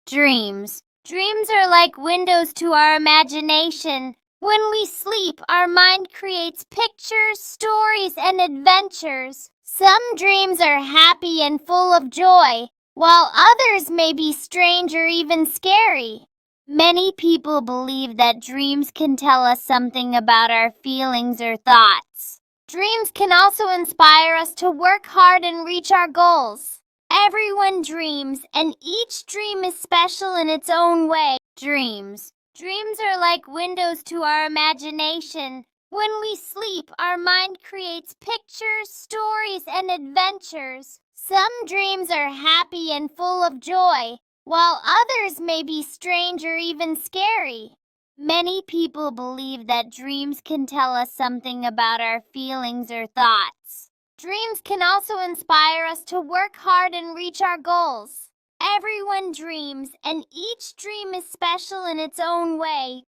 Dreams. Dreams are like windows to our imagination. When we sleep, our mind creates pictures, stories, and adventures. Some dreams are happy and full of joy, while others may be strange or even scary. Many people believe that dreams can tell us something about our feelings or thoughts. Dreams can also inspire us to work hard and reach our goals. Everyone dreams, and each dream is special in its own way. Dreams. Dreams are like windows to our imagination. When we sleep, our mind creates pictures, stories, and adventures. Some dreams are happy and full of joy, while others may be strange or even scary. Many people believe that dreams can tell us something about our feelings or thoughts. Dreams can also inspire us to work hard and reach our goals. Everyone dreams, and each dream is special in its own way.